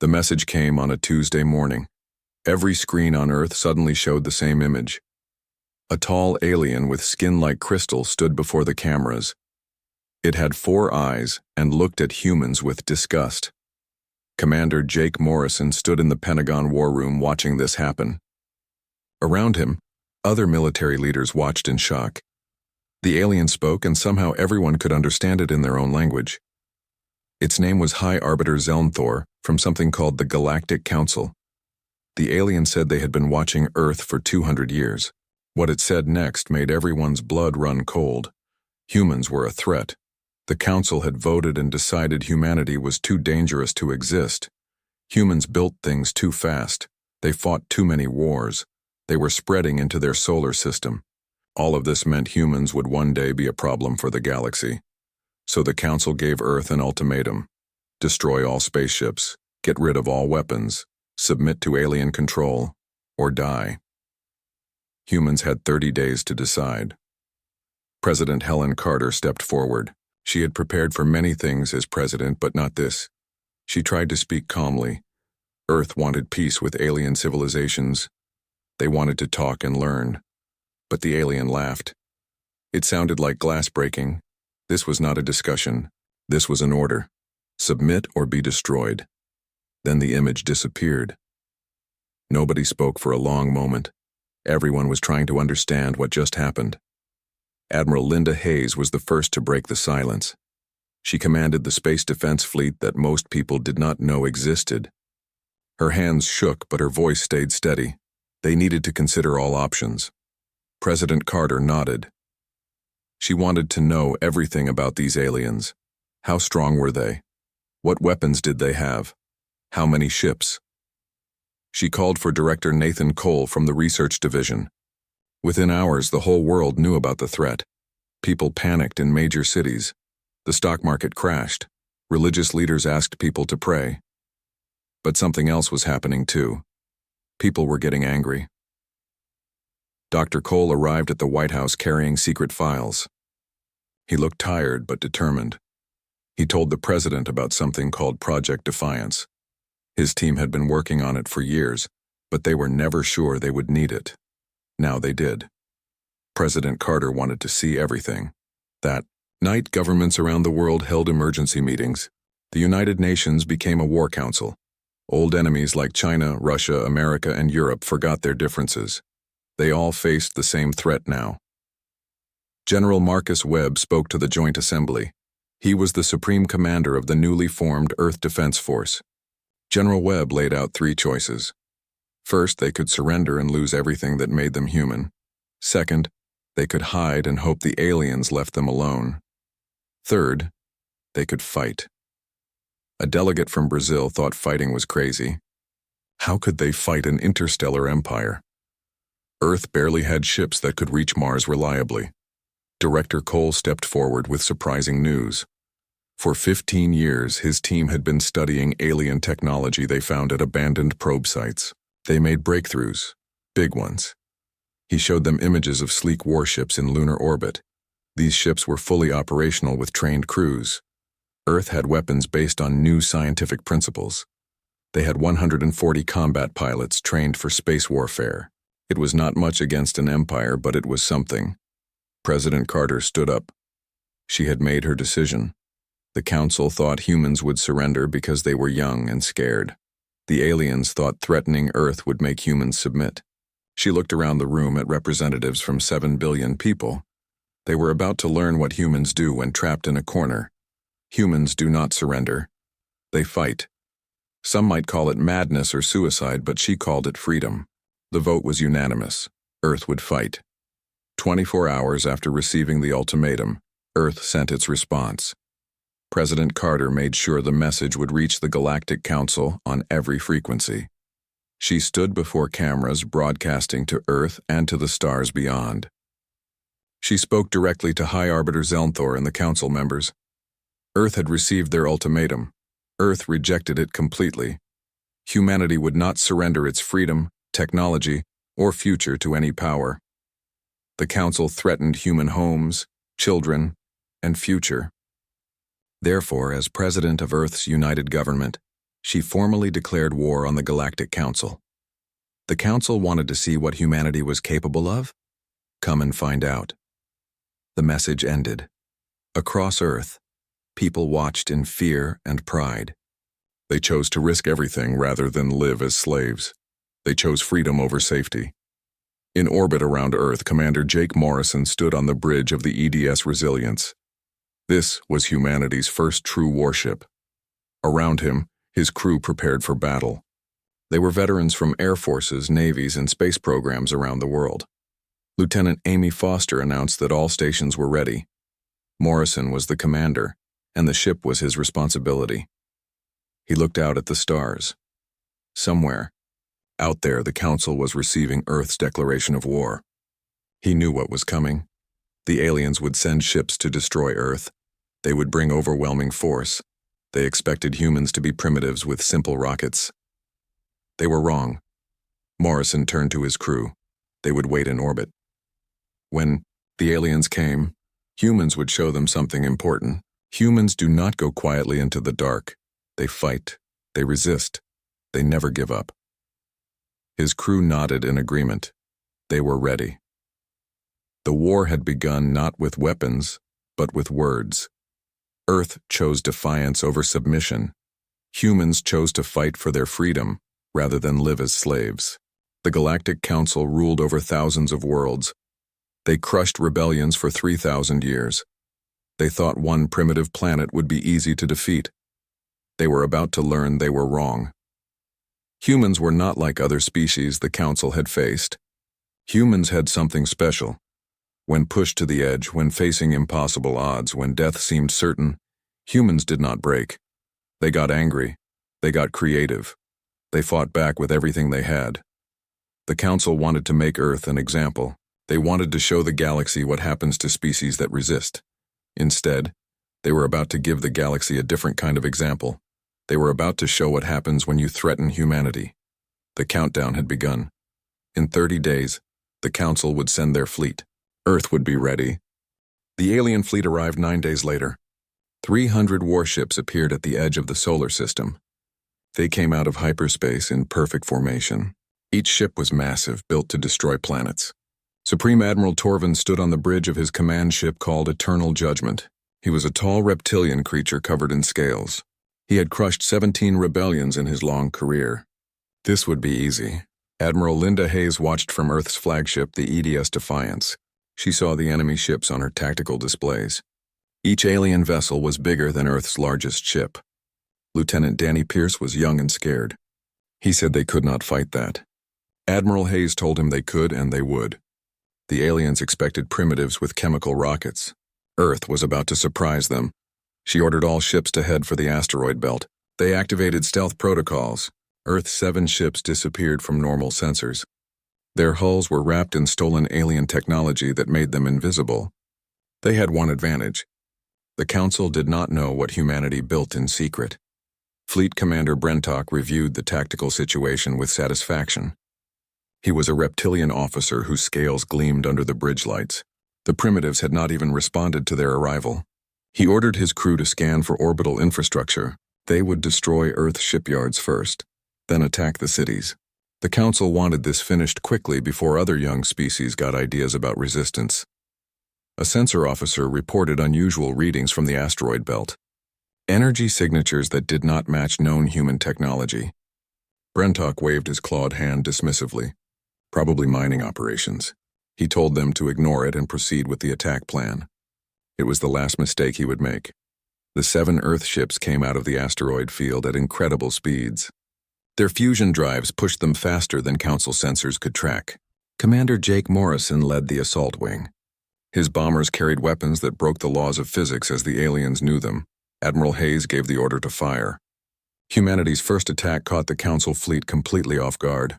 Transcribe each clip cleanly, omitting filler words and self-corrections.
The message came on a Tuesday morning. Every screen on Earth suddenly showed the same image. A tall alien with skin like crystal stood before the cameras. It had 4 eyes and looked at humans with disgust. Commander Jake Morrison stood in the Pentagon war room watching this happen. Around him, other military leaders watched in shock. The alien spoke, and somehow everyone could understand it in their own language. Its name was High Arbiter Zelnthor, from something called the Galactic Council. The alien said they had been watching Earth for 200 years. What it said next made everyone's blood run cold. Humans were a threat. The Council had voted and decided humanity was too dangerous to exist. Humans built things too fast. They fought too many wars. They were spreading into their solar system. All of this meant humans would one day be a problem for the galaxy. So the Council gave Earth an ultimatum: destroy all spaceships, get rid of all weapons, submit to alien control, or die. Humans had 30 days to decide. President Helen Carter stepped forward. She had prepared for many things as president, but not this. She tried to speak calmly. Earth wanted peace with alien civilizations. They wanted to talk and learn. But the alien laughed. It sounded like glass breaking. This was not a discussion. This was an order. Submit or be destroyed. Then the image disappeared. Nobody spoke for a long moment. Everyone was trying to understand what just happened. Admiral Linda Hayes was the first to break the silence. She commanded the Space Defense Fleet that most people did not know existed. Her hands shook, but her voice stayed steady. They needed to consider all options. President Carter nodded. She wanted to know everything about these aliens. How strong were they? What weapons did they have? How many ships? She called for Director Nathan Cole from the Research Division. Within hours, the whole world knew about the threat. People panicked in major cities. The stock market crashed. Religious leaders asked people to pray. But something else was happening too. People were getting angry. Dr. Cole arrived at the White House carrying secret files. He looked tired but determined. He told the president about something called Project Defiance. His team had been working on it for years, but they were never sure they would need it. Now they did. President Carter wanted to see everything. That night, governments around the world held emergency meetings. The United Nations became a war council. Old enemies like China, Russia, America, and Europe forgot their differences. They all faced the same threat now. General Marcus Webb spoke to the Joint Assembly. He was the supreme commander of the newly formed Earth Defense Force. General Webb laid out 3 choices. First, they could surrender and lose everything that made them human. Second, they could hide and hope the aliens left them alone. Third, they could fight. A delegate from Brazil thought fighting was crazy. How could they fight an interstellar empire? Earth barely had ships that could reach Mars reliably. Director Cole stepped forward with surprising news. For 15 years, his team had been studying alien technology they found at abandoned probe sites. They made breakthroughs, big ones. He showed them images of sleek warships in lunar orbit. These ships were fully operational with trained crews. Earth had weapons based on new scientific principles. They had 140 combat pilots trained for space warfare. It was not much against an empire, but it was something. President Carter stood up. She had made her decision. The Council thought humans would surrender because they were young and scared. The aliens thought threatening Earth would make humans submit. She looked around the room at representatives from 7 billion people. They were about to learn what humans do when trapped in a corner. Humans do not surrender. They fight. Some might call it madness or suicide, but she called it freedom. The vote was unanimous. Earth would fight. 24 hours after receiving the ultimatum, Earth sent its response. President Carter made sure the message would reach the Galactic Council on every frequency. She stood before cameras broadcasting to Earth and to the stars beyond. She spoke directly to High Arbiter Zelnthor and the Council members. Earth had received their ultimatum. Earth rejected it completely. Humanity would not surrender its freedom, technology, or future to any power. The Council threatened human homes, children, and future. Therefore, as President of Earth's united government, She formally declared war on the Galactic Council. The Council wanted to see what humanity was capable of? Come and find out. The message ended. Across Earth, people watched in fear and pride. They chose to risk everything rather than live as slaves. They chose freedom over safety. In orbit around Earth, Commander Jake Morrison stood on the bridge of the EDS Resilience. This was humanity's first true warship. Around him, his crew prepared for battle. They were veterans from air forces, navies, and space programs around the world. Lieutenant Amy Foster announced that all stations were ready. Morrison was the commander, and the ship was his responsibility. He looked out at the stars. Somewhere, out there, the Council was receiving Earth's declaration of war. He knew what was coming. The aliens would send ships to destroy Earth. They would bring overwhelming force. They expected humans to be primitives with simple rockets. They were wrong. Morrison turned to his crew. They would wait in orbit. When the aliens came, humans would show them something important. Humans do not go quietly into the dark. They fight. They resist. They never give up. His crew nodded in agreement. They were ready. The war had begun not with weapons, but with words. Earth chose defiance over submission. Humans chose to fight for their freedom, rather than live as slaves. The Galactic Council ruled over thousands of worlds. They crushed rebellions for 3,000 years. They thought one primitive planet would be easy to defeat. They were about to learn they were wrong. Humans were not like other species the Council had faced. Humans had something special. When pushed to the edge, when facing impossible odds, when death seemed certain, humans did not break. They got angry. They got creative. They fought back with everything they had. The Council wanted to make Earth an example. They wanted to show the galaxy what happens to species that resist. Instead, they were about to give the galaxy a different kind of example. They were about to show what happens when you threaten humanity. The countdown had begun. In 30 days, the Council would send their fleet. Earth would be ready. The alien fleet arrived 9 days later. 300 warships appeared at the edge of the solar system. They came out of hyperspace in perfect formation. Each ship was massive, built to destroy planets. Supreme Admiral Torvin stood on the bridge of his command ship called Eternal Judgment. He was a tall reptilian creature covered in scales. He had crushed 17 rebellions in his long career. This would be easy. Admiral Linda Hayes watched from Earth's flagship, the EDS Defiance. She saw the enemy ships on her tactical displays. Each alien vessel was bigger than Earth's largest ship. Lieutenant Danny Pierce was young and scared. He said they could not fight that. Admiral Hayes told him they could and they would. The aliens expected primitives with chemical rockets. Earth was about to surprise them. She ordered all ships to head for the asteroid belt. They activated stealth protocols. Earth's 7 ships disappeared from normal sensors. Their hulls were wrapped in stolen alien technology that made them invisible. They had one advantage. The Council did not know what humanity built in secret. Fleet Commander Brentock reviewed the tactical situation with satisfaction. He was a reptilian officer whose scales gleamed under the bridge lights. The primitives had not even responded to their arrival. He ordered his crew to scan for orbital infrastructure. They would destroy Earth shipyards first, then attack the cities. The Council wanted this finished quickly before other young species got ideas about resistance. A sensor officer reported unusual readings from the asteroid belt. Energy signatures that did not match known human technology. Brentock waved his clawed hand dismissively. Probably mining operations. He told them to ignore it and proceed with the attack plan. It was the last mistake he would make. The 7 Earth ships came out of the asteroid field at incredible speeds. Their fusion drives pushed them faster than Council sensors could track. Commander Jake Morrison led the assault wing. His bombers carried weapons that broke the laws of physics as the aliens knew them. Admiral Hayes gave the order to fire. Humanity's first attack caught the Council fleet completely off guard.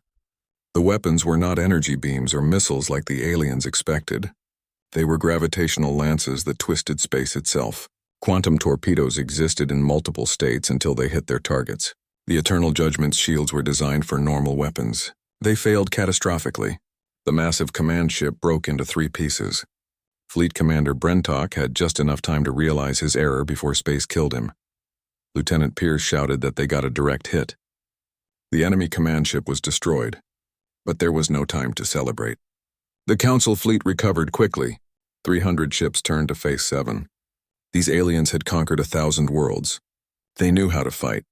The weapons were not energy beams or missiles like the aliens expected. They were gravitational lances that twisted space itself. Quantum torpedoes existed in multiple states until they hit their targets. The Eternal Judgment's shields were designed for normal weapons. They failed catastrophically. The massive command ship broke into 3 pieces. Fleet Commander Brentock had just enough time to realize his error before space killed him. Lieutenant Pierce shouted that they got a direct hit. The enemy command ship was destroyed, but there was no time to celebrate. The Council fleet recovered quickly. 300 ships turned to face 7. These aliens had conquered 1,000 worlds. They knew how to fight.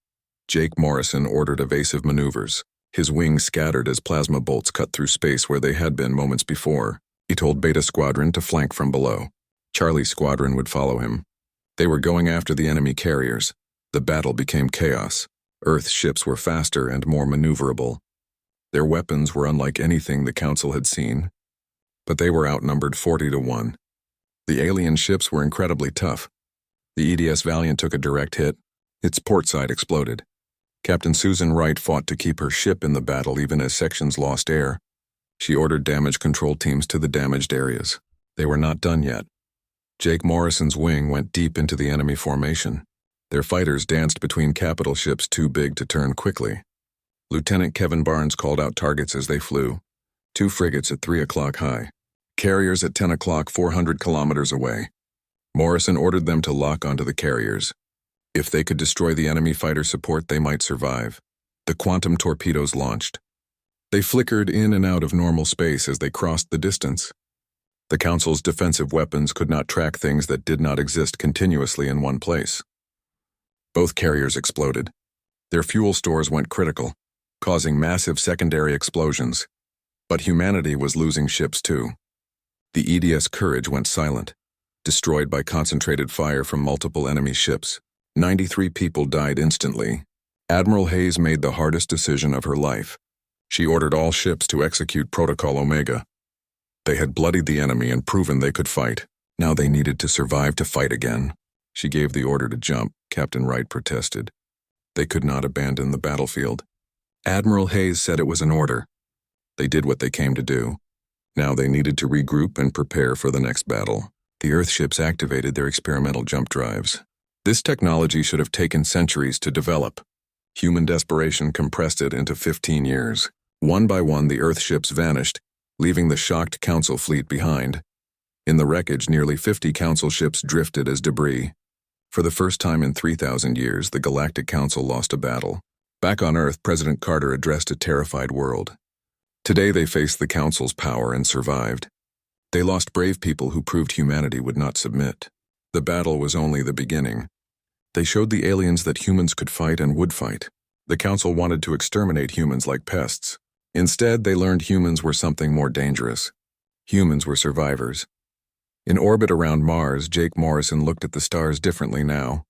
Jake Morrison ordered evasive maneuvers. His wings scattered as plasma bolts cut through space where they had been moments before. He told Beta Squadron to flank from below. Charlie's squadron would follow him. They were going after the enemy carriers. The battle became chaos. Earth's ships were faster and more maneuverable. Their weapons were unlike anything the Council had seen, but they were outnumbered 40-1. The alien ships were incredibly tough. The EDS Valiant took a direct hit. Its port side exploded. Captain Susan Wright fought to keep her ship in the battle even as sections lost air. She ordered damage control teams to the damaged areas. They were not done yet. Jake Morrison's wing went deep into the enemy formation. Their fighters danced between capital ships too big to turn quickly. Lieutenant Kevin Barnes called out targets as they flew. 2 frigates at 3 o'clock high. Carriers at 10 o'clock 400 kilometers away. Morrison ordered them to lock onto the carriers. If they could destroy the enemy fighter support, they might survive. The quantum torpedoes launched. They flickered in and out of normal space as they crossed the distance. The Council's defensive weapons could not track things that did not exist continuously in one place. Both carriers exploded. Their fuel stores went critical, causing massive secondary explosions. But humanity was losing ships too. The EDS Courage went silent, destroyed by concentrated fire from multiple enemy ships. 93 people died instantly. Admiral Hayes made the hardest decision of her life. She ordered all ships to execute Protocol Omega. They had bloodied the enemy and proven they could fight. Now they needed to survive to fight again. She gave the order to jump. Captain Wright protested. They could not abandon the battlefield. Admiral Hayes said it was an order. They did what they came to do. Now they needed to regroup and prepare for the next battle. The Earth ships activated their experimental jump drives. This technology should have taken centuries to develop. Human desperation compressed it into 15 years. One by one, the Earth ships vanished, leaving the shocked Council fleet behind. In the wreckage, nearly 50 Council ships drifted as debris. For the first time in 3,000 years, the Galactic Council lost a battle. Back on Earth, President Carter addressed a terrified world. Today they faced the Council's power and survived. They lost brave people who proved humanity would not submit. The battle was only the beginning. They showed the aliens that humans could fight and would fight. The Council wanted to exterminate humans like pests. Instead, they learned humans were something more dangerous. Humans were survivors. In orbit around Mars, Jake Morrison looked at the stars differently now.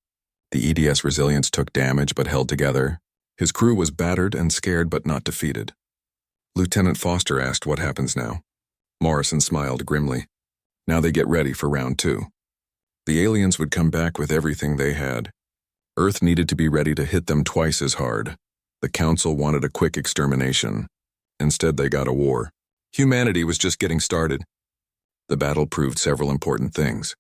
The EDS Resilience took damage but held together. His crew was battered and scared but not defeated. Lieutenant Foster asked what happens now. Morrison smiled grimly. Now they get ready for round 2. The aliens would come back with everything they had. Earth needed to be ready to hit them twice as hard. The Council wanted a quick extermination. Instead, they got a war. Humanity was just getting started. The battle proved several important things.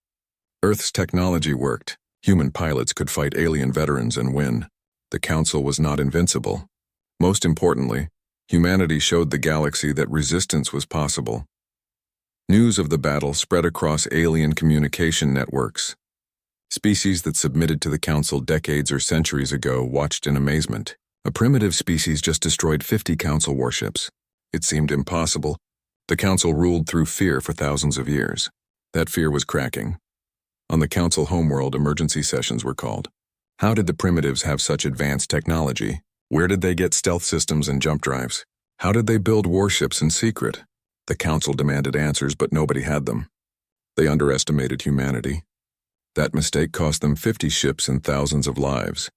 Earth's technology worked. Human pilots could fight alien veterans and win. The Council was not invincible. Most importantly, humanity showed the galaxy that resistance was possible. News of the battle spread across alien communication networks. Species that submitted to the Council decades or centuries ago watched in amazement. A primitive species just destroyed 50 Council warships. It seemed impossible. The Council ruled through fear for thousands of years. That fear was cracking. On the Council homeworld, emergency sessions were called. How did the primitives have such advanced technology? Where did they get stealth systems and jump drives? How did they build warships in secret? The Council demanded answers, but nobody had them. They underestimated humanity. That mistake cost them 50 ships and thousands of lives.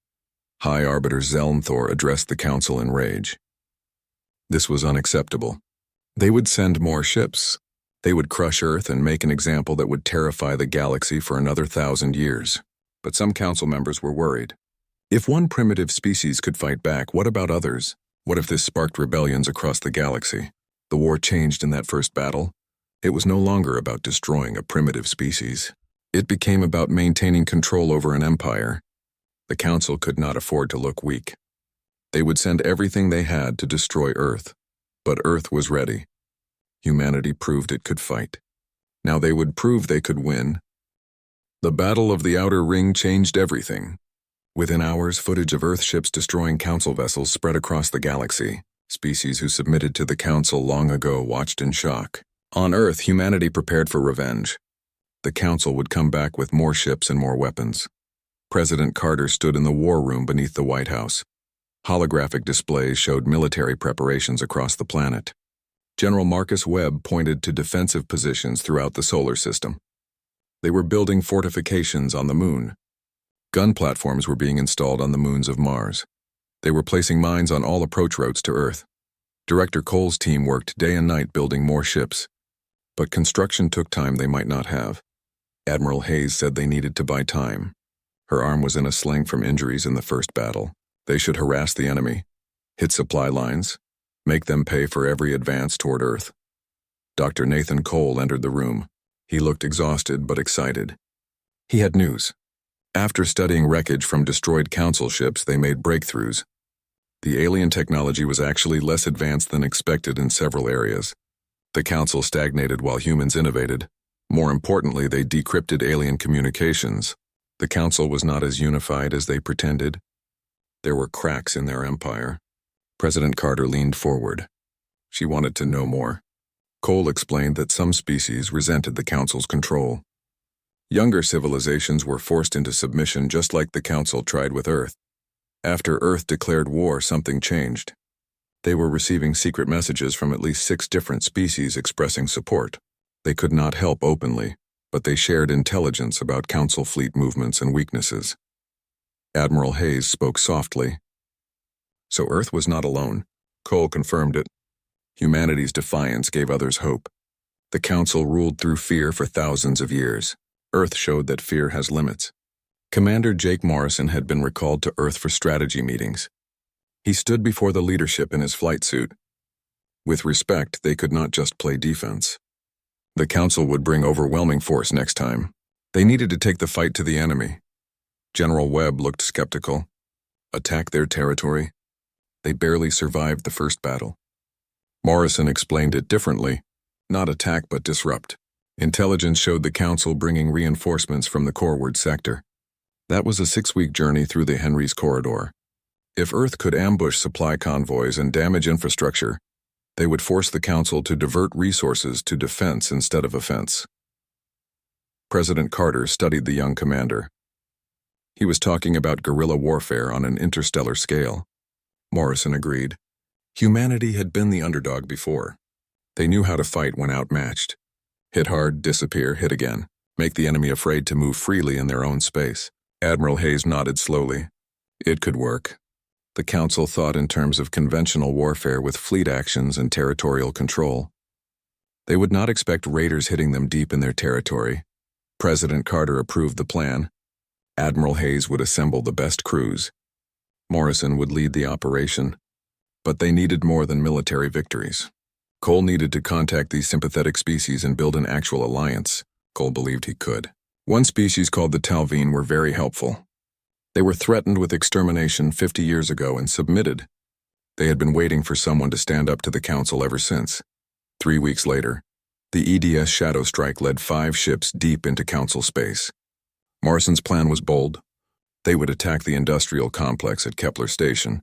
High Arbiter Zelnthor addressed the Council in rage. This was unacceptable. They would send more ships. They would crush Earth and make an example that would terrify the galaxy for another 1,000 years. But some Council members were worried. If one primitive species could fight back, what about others? What if this sparked rebellions across the galaxy? The war changed in that first battle. It was no longer about destroying a primitive species. It became about maintaining control over an empire. The Council could not afford to look weak. They would send everything they had to destroy Earth. But Earth was ready. Humanity proved it could fight. Now they would prove they could win. The Battle of the Outer Ring changed everything. Within hours, footage of Earth ships destroying Council vessels spread across the galaxy. Species who submitted to the Council long ago watched in shock. On Earth, humanity prepared for revenge. The Council would come back with more ships and more weapons. President Carter stood in the war room beneath the White House. Holographic displays showed military preparations across the planet. General Marcus Webb pointed to defensive positions throughout the solar system. They were building fortifications on the moon. Gun platforms were being installed on the moons of Mars. They were placing mines on all approach routes to Earth. Director Cole's team worked day and night building more ships. But construction took time they might not have. Admiral Hayes said they needed to buy time. Her arm was in a sling from injuries in the first battle. They should harass the enemy, hit supply lines, make them pay for every advance toward Earth. Dr. Nathan Cole entered the room. He looked exhausted but excited. He had news. After studying wreckage from destroyed Council ships, they made breakthroughs. The alien technology was actually less advanced than expected in several areas. The Council stagnated while humans innovated. More importantly, they decrypted alien communications. The Council was not as unified as they pretended. There were cracks in their empire. President Carter leaned forward. She wanted to know more. Cole explained that some species resented the Council's control. Younger civilizations were forced into submission just like the Council tried with Earth. After Earth declared war, something changed. They were receiving secret messages from at least 6 different species expressing support. They could not help openly, but they shared intelligence about Council fleet movements and weaknesses. Admiral Hayes spoke softly. So Earth was not alone. Cole confirmed it. Humanity's defiance gave others hope. The Council ruled through fear for thousands of years. Earth showed that fear has limits. Commander Jake Morrison had been recalled to Earth for strategy meetings. He stood before the leadership in his flight suit. With respect, they could not just play defense. The Council would bring overwhelming force next time. They needed to take the fight to the enemy. General Webb looked skeptical. Attack their territory? They barely survived the first battle. Morrison explained it differently. Not attack, but disrupt. Intelligence showed the Council bringing reinforcements from the Coreward sector. That was a 6-week journey through the Henry's Corridor. If Earth could ambush supply convoys and damage infrastructure, they would force the Council to divert resources to defense instead of offense. President Carter studied the young commander. He was talking about guerrilla warfare on an interstellar scale. Morrison agreed. Humanity had been the underdog before. They knew how to fight when outmatched. Hit hard, disappear, hit again. Make the enemy afraid to move freely in their own space. Admiral Hayes nodded slowly. It could work. The Council thought in terms of conventional warfare with fleet actions and territorial control. They would not expect raiders hitting them deep in their territory. President Carter approved the plan. Admiral Hayes would assemble the best crews. Morrison would lead the operation. But they needed more than military victories. Cole needed to contact these sympathetic species and build an actual alliance. Cole believed he could. One species called the Talveen were very helpful. They were threatened with extermination 50 years ago and submitted. They had been waiting for someone to stand up to the Council ever since. 3 weeks later, the EDS Shadow Strike led 5 ships deep into Council space. Morrison's plan was bold. They would attack the industrial complex at Kepler Station.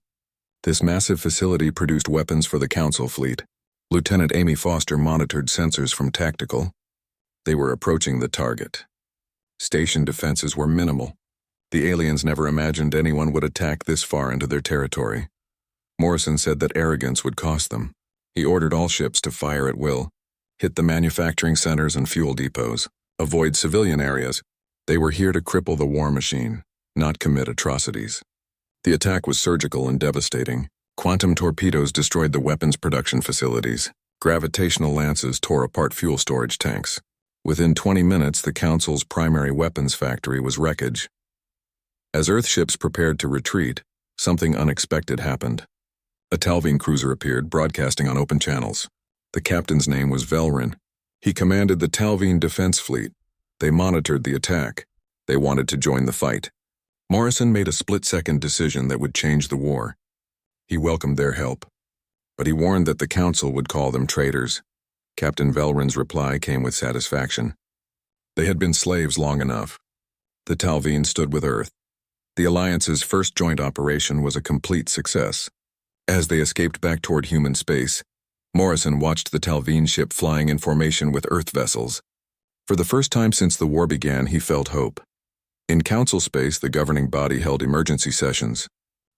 This massive facility produced weapons for the Council fleet. Lieutenant Amy Foster monitored sensors from tactical. They were approaching the target. Station defenses were minimal. The aliens never imagined anyone would attack this far into their territory. Morrison said that arrogance would cost them. He ordered all ships to fire at will, hit the manufacturing centers and fuel depots, avoid civilian areas. They were here to cripple the war machine, not commit atrocities. The attack was surgical and devastating. Quantum torpedoes destroyed the weapons production facilities. Gravitational lances tore apart fuel storage tanks. Within 20 minutes, the Council's primary weapons factory was wreckage. As Earth ships prepared to retreat, something unexpected happened. A Talveen cruiser appeared, broadcasting on open channels. The captain's name was Velrin. He commanded the Talveen Defense Fleet. They monitored the attack. They wanted to join the fight. Morrison made a split-second decision that would change the war. He welcomed their help, but he warned that the Council would call them traitors. Captain Velrin's reply came with satisfaction. They had been slaves long enough. The Talveen stood with Earth. The Alliance's first joint operation was a complete success. As they escaped back toward human space, Morrison watched the Talveen ship flying in formation with Earth vessels. For the first time since the war began, he felt hope. In Council space, the governing body held emergency sessions.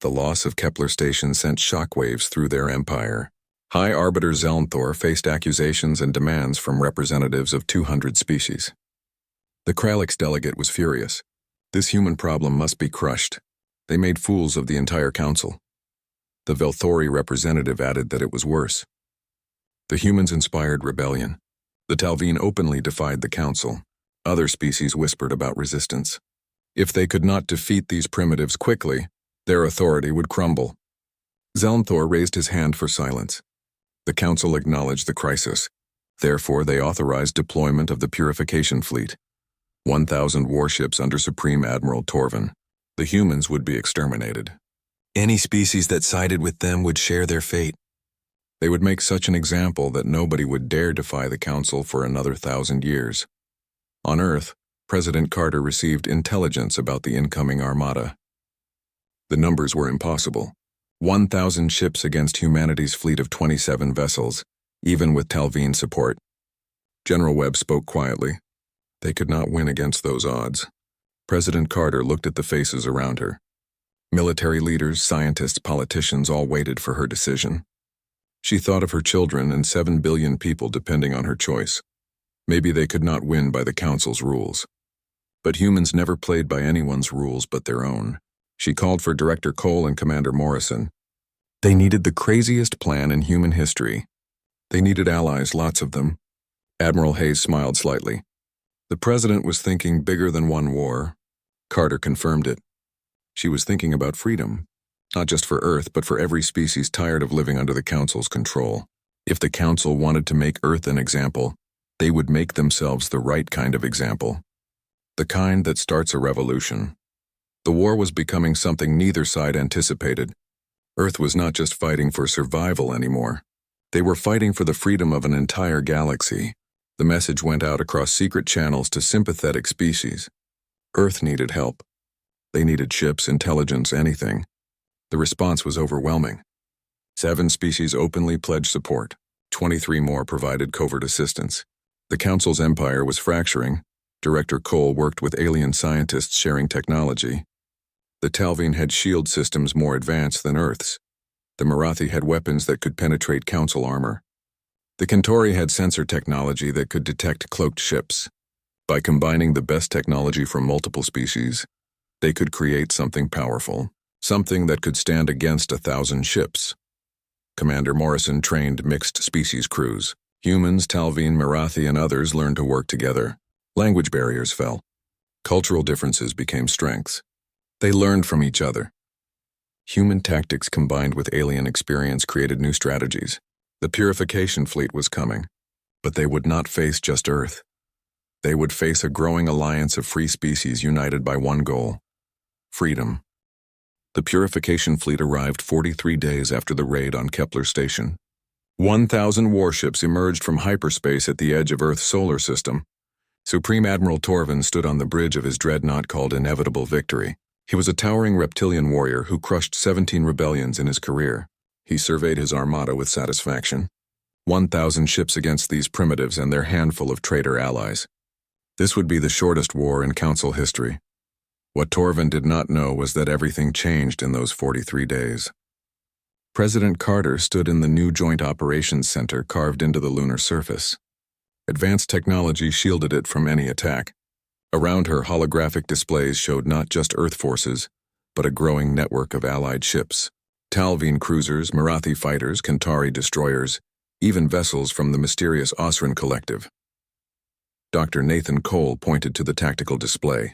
The loss of Kepler Station sent shockwaves through their empire. High Arbiter Zelnthor faced accusations and demands from representatives of 200 species. The Kralix delegate was furious. This human problem must be crushed. They made fools of the entire council. The Velthori representative added that it was worse. The humans inspired rebellion. The Talveen openly defied the council. Other species whispered about resistance. If they could not defeat these primitives quickly, their authority would crumble. Zelnthor raised his hand for silence. The council acknowledged the crisis. Therefore, they authorized deployment of the Purification Fleet. 1,000 warships under Supreme Admiral Torvin. The humans would be exterminated. Any species that sided with them would share their fate. They would make such an example that nobody would dare defy the Council for another 1,000 years. On Earth, President Carter received intelligence about the incoming armada. The numbers were impossible. 1,000 ships against humanity's fleet of 27 vessels, even with Talveen support. General Webb spoke quietly. They could not win against those odds. President Carter looked at the faces around her. Military leaders, scientists, politicians all waited for her decision. She thought of her children and 7 billion people depending on her choice. Maybe they could not win by the Council's rules. But humans never played by anyone's rules but their own. She called for Director Cole and Commander Morrison. They needed the craziest plan in human history. They needed allies, lots of them. Admiral Hayes smiled slightly. The president was thinking bigger than one war. Carter confirmed it. She was thinking about freedom, not just for Earth, but for every species tired of living under the Council's control. If the Council wanted to make Earth an example, they would make themselves the right kind of example. The kind that starts a revolution. The war was becoming something neither side anticipated. Earth was not just fighting for survival anymore. They were fighting for the freedom of an entire galaxy. The message went out across secret channels to sympathetic species. Earth needed help. They needed ships, intelligence, anything. The response was overwhelming. 7 species openly pledged support. 23 more provided covert assistance. The Council's empire was fracturing. Director Cole worked with alien scientists sharing technology. The Talveen had shield systems more advanced than Earth's. The Marathi had weapons that could penetrate Council armor. The Centauri had sensor technology that could detect cloaked ships. By combining the best technology from multiple species, they could create something powerful, something that could stand against 1,000 ships. Commander Morrison trained mixed species crews. Humans, Talveen, Marathi, and others learned to work together. Language barriers fell. Cultural differences became strengths. They learned from each other. Human tactics combined with alien experience created new strategies. The Purification Fleet was coming, but they would not face just Earth. They would face a growing alliance of free species united by one goal: freedom. The Purification Fleet arrived 43 days after the raid on Kepler Station. 1,000 warships emerged from hyperspace at the edge of Earth's solar system. Supreme Admiral Torvin stood on the bridge of his dreadnought called Inevitable Victory. He was a towering reptilian warrior who crushed 17 rebellions in his career. He surveyed his armada with satisfaction. 1,000 ships against these primitives and their handful of traitor allies. This would be the shortest war in Council history. What Torvin did not know was that everything changed in those 43 days. President Carter stood in the new Joint Operations Center carved into the lunar surface. Advanced technology shielded it from any attack. Around her, holographic displays showed not just Earth forces, but a growing network of allied ships. Talveen cruisers, Marathi fighters, Centauri destroyers, even vessels from the mysterious Osran Collective. Dr. Nathan Cole pointed to the tactical display.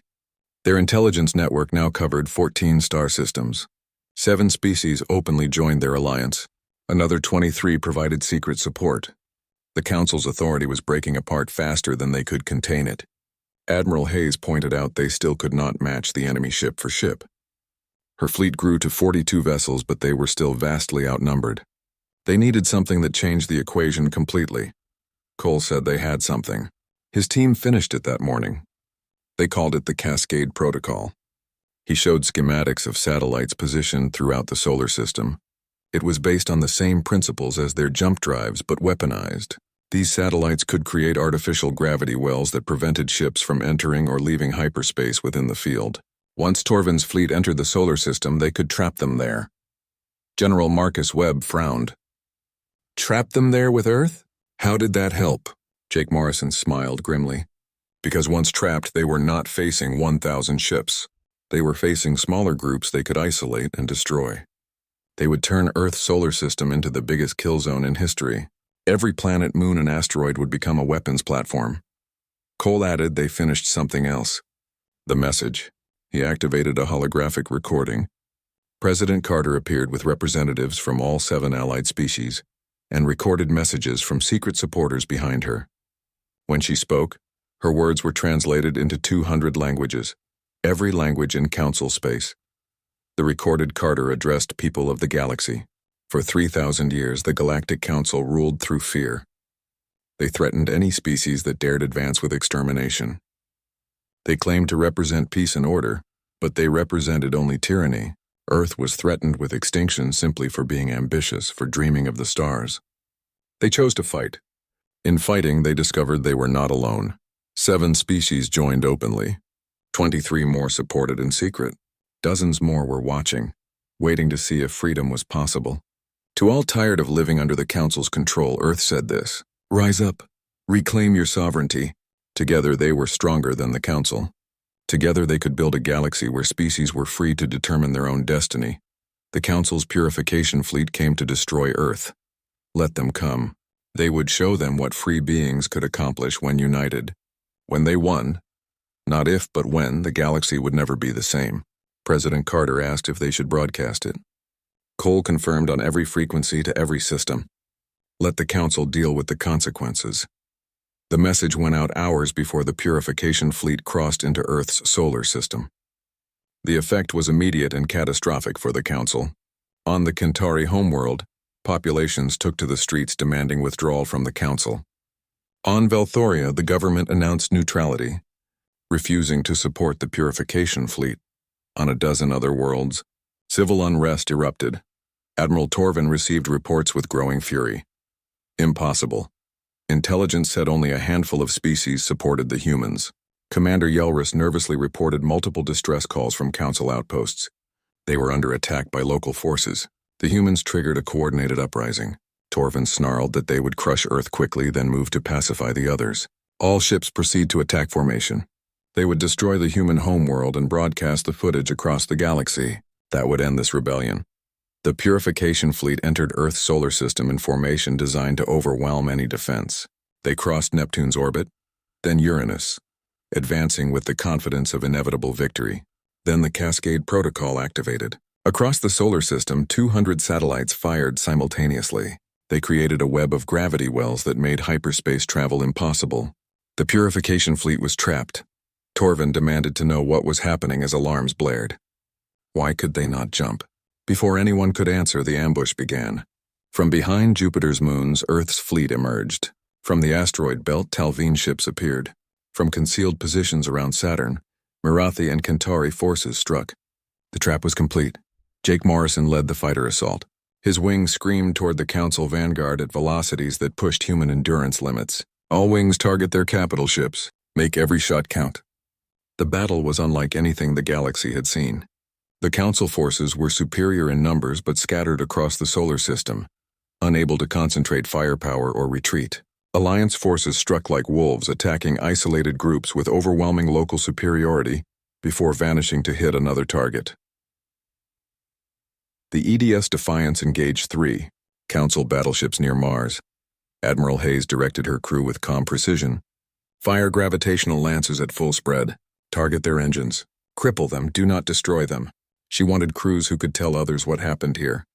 Their intelligence network now covered 14 star systems. 7 species openly joined their alliance. Another 23 provided secret support. The Council's authority was breaking apart faster than they could contain it. Admiral Hayes pointed out they still could not match the enemy ship for ship. Her fleet grew to 42 vessels, but they were still vastly outnumbered. They needed something that changed the equation completely. Cole said they had something. His team finished it that morning. They called it the Cascade Protocol. He showed schematics of satellites positioned throughout the solar system. It was based on the same principles as their jump drives, but weaponized. These satellites could create artificial gravity wells that prevented ships from entering or leaving hyperspace within the field. Once Torvin's fleet entered the solar system, they could trap them there. General Marcus Webb frowned. Trap them there with Earth? How did that help? Jake Morrison smiled grimly. Because once trapped, they were not facing 1,000 ships. They were facing smaller groups they could isolate and destroy. They would turn Earth's solar system into the biggest kill zone in history. Every planet, moon, and asteroid would become a weapons platform. Cole added they finished something else. The message. He activated a holographic recording. President Carter appeared with representatives from all 7 allied species and recorded messages from secret supporters behind her. When she spoke, her words were translated into 200 languages, every language in Council space. The recorded Carter addressed people of the galaxy. For 3,000 years, the Galactic Council ruled through fear. They threatened any species that dared advance with extermination. They claimed to represent peace and order, but they represented only tyranny. Earth was threatened with extinction simply for being ambitious, for dreaming of the stars. They chose to fight. In fighting, they discovered they were not alone. 7 species joined openly. 23 more supported in secret. Dozens more were watching, waiting to see if freedom was possible. To all tired of living under the Council's control, Earth said this: rise up, reclaim your sovereignty. Together they were stronger than the Council. Together they could build a galaxy where species were free to determine their own destiny. The Council's purification fleet came to destroy Earth. Let them come. They would show them what free beings could accomplish when united. When they won, not if but when, the galaxy would never be the same. President Carter asked if they should broadcast it. Cole confirmed on every frequency to every system. Let the Council deal with the consequences. The message went out hours before the purification fleet crossed into Earth's solar system. The effect was immediate and catastrophic for the Council. On the Kentari homeworld, populations took to the streets demanding withdrawal from the Council. On Velthoria, the government announced neutrality, refusing to support the purification fleet. On a dozen other worlds, civil unrest erupted. Admiral Torvin received reports with growing fury. Impossible. Intelligence said only a handful of species supported the humans. Commander Yelrus nervously reported multiple distress calls from Council outposts. They were under attack by local forces. The humans triggered a coordinated uprising. Torvin snarled that they would crush Earth quickly, then move to pacify the others. All ships proceed to attack formation. They would destroy the human homeworld and broadcast the footage across the galaxy. That would end this rebellion. The purification fleet entered Earth's solar system in formation designed to overwhelm any defense. They crossed Neptune's orbit, then Uranus, advancing with the confidence of inevitable victory. Then the Cascade Protocol activated. Across the solar system, 200 satellites fired simultaneously. They created a web of gravity wells that made hyperspace travel impossible. The purification fleet was trapped. Torvin demanded to know what was happening as alarms blared. Why could they not jump? Before anyone could answer, the ambush began. From behind Jupiter's moons, Earth's fleet emerged. From the asteroid belt, Talvine ships appeared. From concealed positions around Saturn, Mirathi and Kentari forces struck. The trap was complete. Jake Morrison led the fighter assault. His wings screamed toward the Council vanguard at velocities that pushed human endurance limits. All wings target their capital ships. Make every shot count. The battle was unlike anything the galaxy had seen. The Council forces were superior in numbers but scattered across the solar system, unable to concentrate firepower or retreat. Alliance forces struck like wolves, attacking isolated groups with overwhelming local superiority before vanishing to hit another target. The EDS Defiance engaged 3 Council battleships near Mars. Admiral Hayes directed her crew with calm precision. Fire gravitational lancers at full spread. Target their engines. Cripple them, do not destroy them. She wanted crews who could tell others what happened here.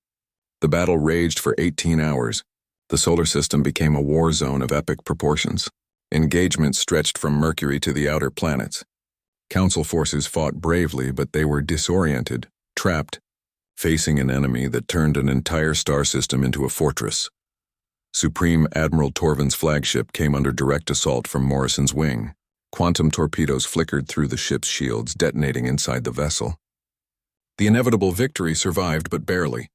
The battle raged for 18 hours. The solar system became a war zone of epic proportions. Engagements stretched from Mercury to the outer planets. Council forces fought bravely, but they were disoriented, trapped, facing an enemy that turned an entire star system into a fortress. Supreme Admiral Torvin's flagship came under direct assault from Morrison's wing. Quantum torpedoes flickered through the ship's shields, detonating inside the vessel. The inevitable victory survived, but barely.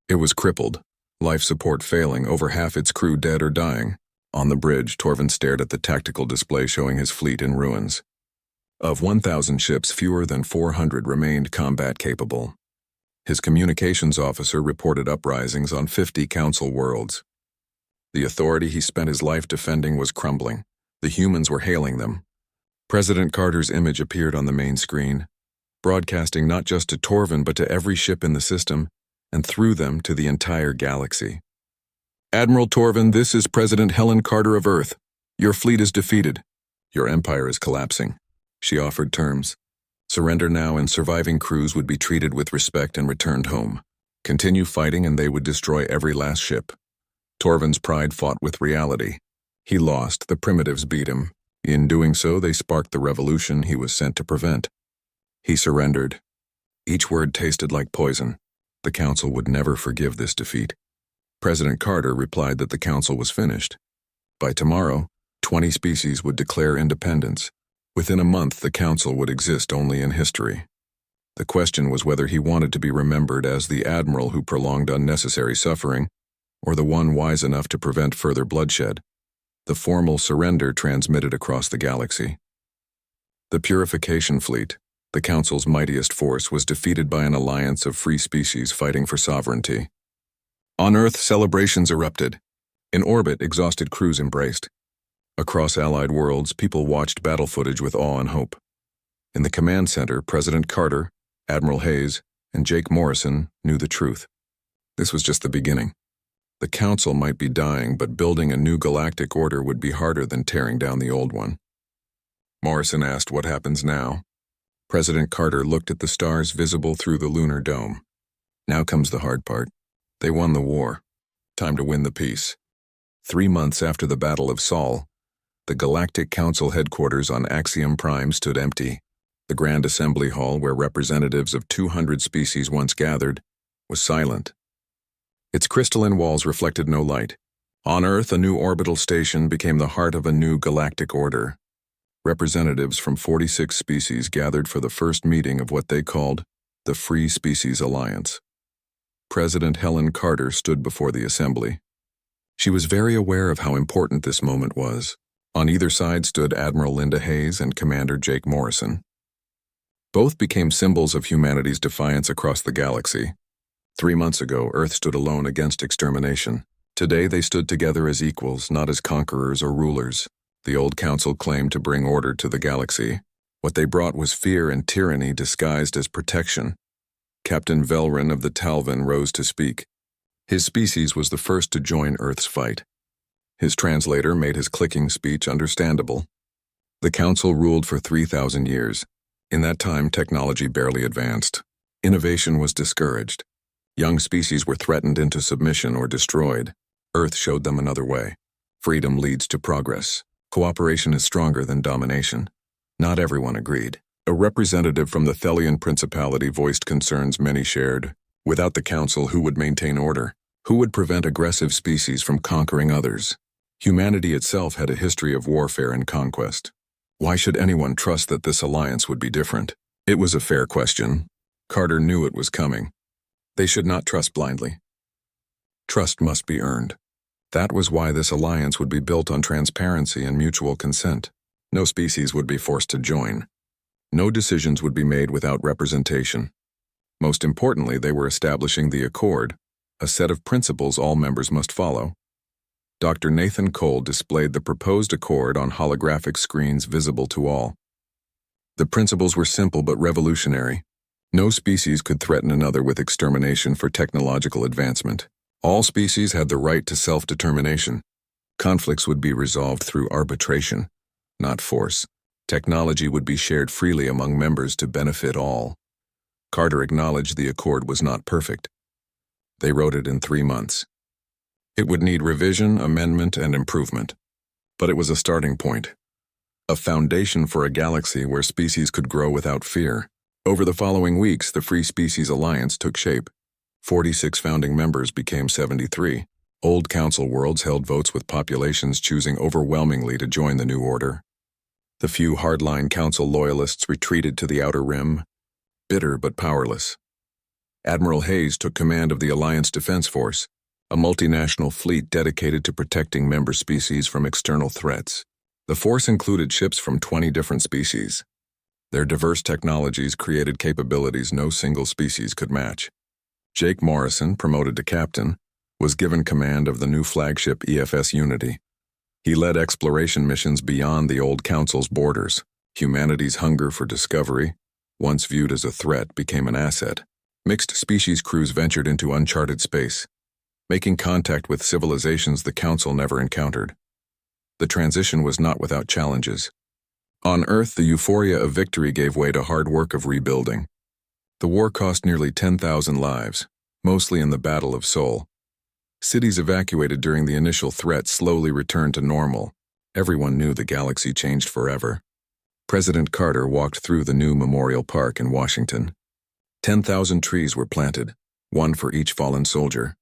It was crippled, life support failing, over half its crew dead or dying. On the bridge, Torvin stared at the tactical display showing his fleet in ruins. Of 1,000 ships, fewer than 400 remained combat-capable. His communications officer reported uprisings on 50 council worlds. The authority he spent his life defending was crumbling. The humans were hailing them. President Carter's image appeared on the main screen, broadcasting not just to Torvin but to every ship in the system, and through them to the entire galaxy. Admiral Torvin, this is President Helen Carter of Earth. Your fleet is defeated. Your empire is collapsing. She offered terms. Surrender now and surviving crews would be treated with respect and returned home. Continue fighting and they would destroy every last ship. Torvin's pride fought with reality. He lost, the primitives beat him. In doing so, they sparked the revolution he was sent to prevent. He surrendered. Each word tasted like poison. The council would never forgive this defeat. President Carter replied that the council was finished. By tomorrow, 20 species would declare independence. Within a month, the council would exist only in history. The question was whether he wanted to be remembered as the admiral who prolonged unnecessary suffering, or the one wise enough to prevent further bloodshed. The formal surrender transmitted across the galaxy. The Purification Fleet, the Council's mightiest force, was defeated by an alliance of free species fighting for sovereignty. On Earth, celebrations erupted. In orbit, exhausted crews embraced. Across allied worlds, people watched battle footage with awe and hope. In the command center, President Carter, Admiral Hayes, and Jake Morrison knew the truth. This was just the beginning. The Council might be dying, but building a new galactic order would be harder than tearing down the old one. Morrison asked, "What happens now?" President Carter looked at the stars visible through the lunar dome. Now comes the hard part. They won the war. Time to win the peace. 3 months after the Battle of Sol, the Galactic Council headquarters on Axiom Prime stood empty. The Grand Assembly Hall, where representatives of 200 species once gathered, was silent. Its crystalline walls reflected no light. On Earth, a new orbital station became the heart of a new galactic order. Representatives from 46 species gathered for the first meeting of what they called the Free Species Alliance. President Helen Carter stood before the assembly. She was very aware of how important this moment was. On either side stood Admiral Linda Hayes and Commander Jake Morrison. Both became symbols of humanity's defiance across the galaxy. 3 months ago, Earth stood alone against extermination. Today, they stood together as equals, not as conquerors or rulers. The old council claimed to bring order to the galaxy. What they brought was fear and tyranny disguised as protection. Captain Velrin of the Talvin rose to speak. His species was the first to join Earth's fight. His translator made his clicking speech understandable. The council ruled for 3,000 years. In that time, technology barely advanced. Innovation was discouraged. Young species were threatened into submission or destroyed. Earth showed them another way. Freedom leads to progress. Cooperation is stronger than domination. Not everyone agreed. A representative from the Thelian Principality voiced concerns many shared. Without the council, who would maintain order? Who would prevent aggressive species from conquering others? Humanity itself had a history of warfare and conquest. Why should anyone trust that this alliance would be different? It was a fair question. Carter knew it was coming. They should not trust blindly. Trust must be earned. That was why this alliance would be built on transparency and mutual consent. No species would be forced to join. No decisions would be made without representation. Most importantly, they were establishing the Accord, a set of principles all members must follow. Dr. Nathan Cole displayed the proposed accord on holographic screens visible to all. The principles were simple but revolutionary. No species could threaten another with extermination for technological advancement. All species had the right to self-determination. Conflicts would be resolved through arbitration, not force. Technology would be shared freely among members to benefit all. Carter acknowledged the accord was not perfect. They wrote it in 3 months. It would need revision, amendment, and improvement. But it was a starting point. A foundation for a galaxy where species could grow without fear. Over the following weeks, the Free Species Alliance took shape. 46 founding members became 73. Old council worlds held votes with populations choosing overwhelmingly to join the new order. The few hardline council loyalists retreated to the outer rim, bitter but powerless. Admiral Hayes took command of the Alliance Defense Force, a multinational fleet dedicated to protecting member species from external threats. The force included ships from 20 different species. Their diverse technologies created capabilities no single species could match. Jake Morrison, promoted to captain, was given command of the new flagship EFS Unity. He led exploration missions beyond the old Council's borders. Humanity's hunger for discovery, once viewed as a threat, became an asset. Mixed species crews ventured into uncharted space, making contact with civilizations the Council never encountered. The transition was not without challenges. On Earth, the euphoria of victory gave way to hard work of rebuilding. The war cost nearly 10,000 lives, mostly in the Battle of Sol. Cities evacuated during the initial threat slowly returned to normal. Everyone knew the galaxy changed forever. President Carter walked through the new Memorial Park in Washington. 10,000 trees were planted, one for each fallen soldier.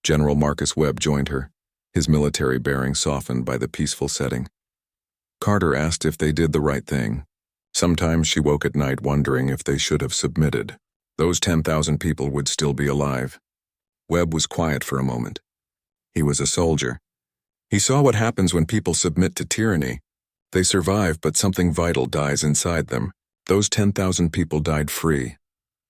General Marcus Webb joined her, his military bearing softened by the peaceful setting. Carter asked if they did the right thing. Sometimes she woke at night wondering if they should have submitted. Those 10,000 people would still be alive. Webb was quiet for a moment. He was a soldier. He saw what happens when people submit to tyranny. They survive, but something vital dies inside them. Those 10,000 people died free,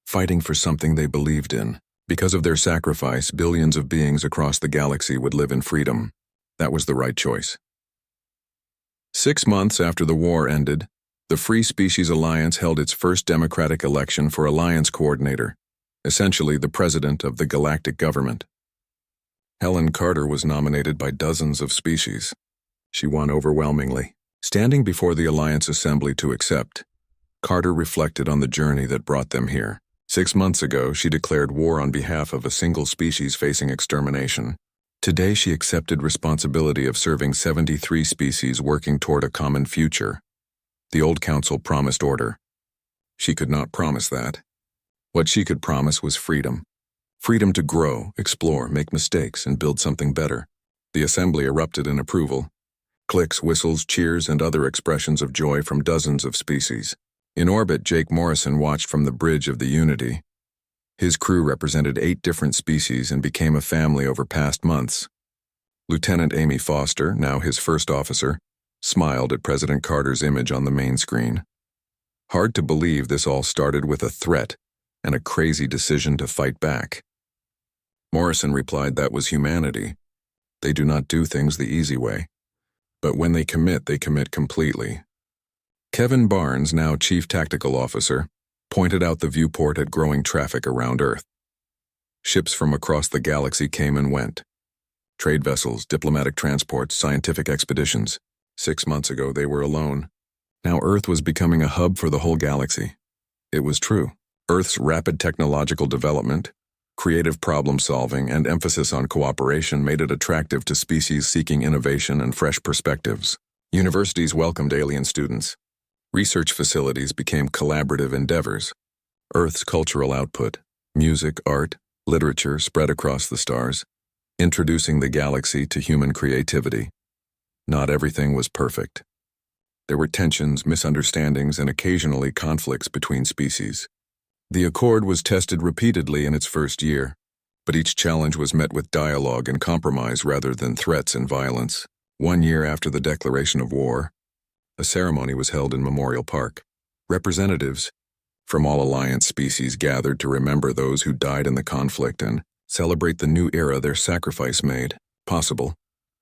fighting for something they believed in. Because of their sacrifice, billions of beings across the galaxy would live in freedom. That was the right choice. 6 months after the war ended, the Free Species Alliance held its first democratic election for Alliance Coordinator, essentially the president of the galactic government. Helen Carter was nominated by dozens of species. She won overwhelmingly. Standing before the Alliance Assembly to accept, Carter reflected on the journey that brought them here. 6 months ago, she declared war on behalf of a single species facing extermination. Today, she accepted responsibility of serving 73 species working toward a common future. The old council promised order. She could not promise that. What she could promise was freedom. Freedom to grow, explore, make mistakes, and build something better. The assembly erupted in approval. Clicks, whistles, cheers, and other expressions of joy from dozens of species. In orbit, Jake Morrison watched from the bridge of the Unity. His crew represented 8 different species and became a family over past months. Lieutenant Amy Foster, now his first officer, smiled at President Carter's image on the main screen. Hard to believe this all started with a threat and a crazy decision to fight back. Morrison replied that was humanity. They do not do things the easy way. But when they commit completely. Kevin Barnes, now Chief Tactical Officer, pointed out the viewport at growing traffic around Earth. Ships from across the galaxy came and went. Trade vessels, diplomatic transports, scientific expeditions. 6 months ago, they were alone. Now Earth was becoming a hub for the whole galaxy. It was true. Earth's rapid technological development, creative problem-solving, and emphasis on cooperation made it attractive to species seeking innovation and fresh perspectives. Universities welcomed alien students. Research facilities became collaborative endeavors. Earth's cultural output, music, art, literature spread across the stars, introducing the galaxy to human creativity. Not everything was perfect. There were tensions, misunderstandings, and occasionally conflicts between species. The Accord was tested repeatedly in its first year, but each challenge was met with dialogue and compromise rather than threats and violence. 1 year after the declaration of war, a ceremony was held in Memorial Park. Representatives from all Alliance species gathered to remember those who died in the conflict and celebrate the new era their sacrifice made possible.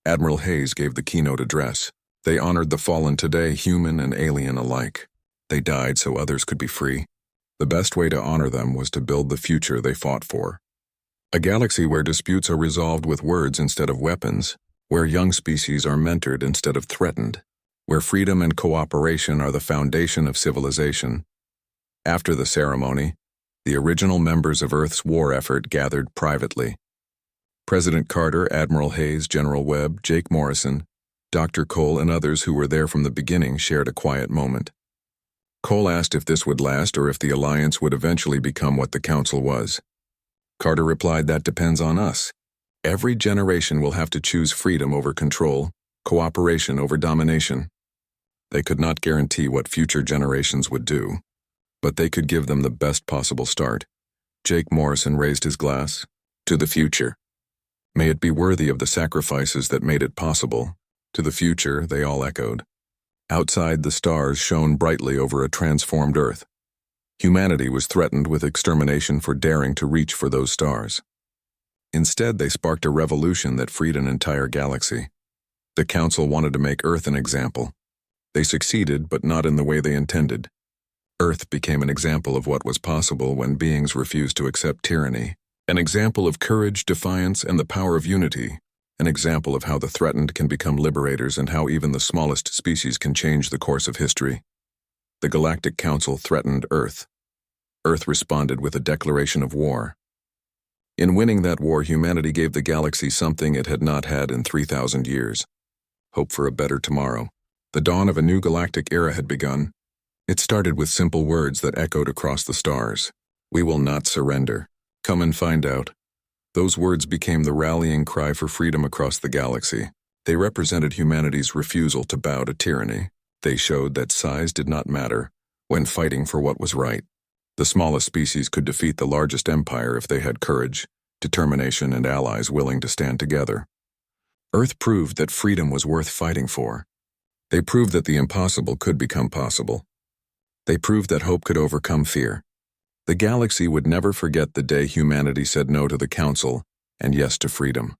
Admiral Hayes gave the keynote address. They honored the fallen today, human and alien alike. They died so others could be free. The best way to honor them was to build the future they fought for. A galaxy where disputes are resolved with words instead of weapons, where young species are mentored instead of threatened, where freedom and cooperation are the foundation of civilization. After the ceremony, the original members of Earth's war effort gathered privately. President Carter, Admiral Hayes, General Webb, Jake Morrison, Dr. Cole, and others who were there from the beginning shared a quiet moment. Cole asked if this would last or if the Alliance would eventually become what the Council was. Carter replied, "That depends on us. Every generation will have to choose freedom over control, cooperation over domination." They could not guarantee what future generations would do, but they could give them the best possible start. Jake Morrison raised his glass. To the future. May it be worthy of the sacrifices that made it possible. To the future, they all echoed. Outside, the stars shone brightly over a transformed Earth. Humanity was threatened with extermination for daring to reach for those stars. Instead, they sparked a revolution that freed an entire galaxy. The Council wanted to make Earth an example. They succeeded, but not in the way they intended. Earth became an example of what was possible when beings refused to accept tyranny. An example of courage, defiance, and the power of unity. An example of how the threatened can become liberators and how even the smallest species can change the course of history. The Galactic Council threatened Earth. Earth responded with a declaration of war. In winning that war, humanity gave the galaxy something it had not had in 3,000 years. Hope for a better tomorrow. The dawn of a new galactic era had begun. It started with simple words that echoed across the stars. We will not surrender. Come and find out. Those words became the rallying cry for freedom across the galaxy. They represented humanity's refusal to bow to tyranny. They showed that size did not matter when fighting for what was right. The smallest species could defeat the largest empire if they had courage, determination, and allies willing to stand together. Earth proved that freedom was worth fighting for. They proved that the impossible could become possible. They proved that hope could overcome fear. The galaxy would never forget the day humanity said no to the Council and yes to freedom.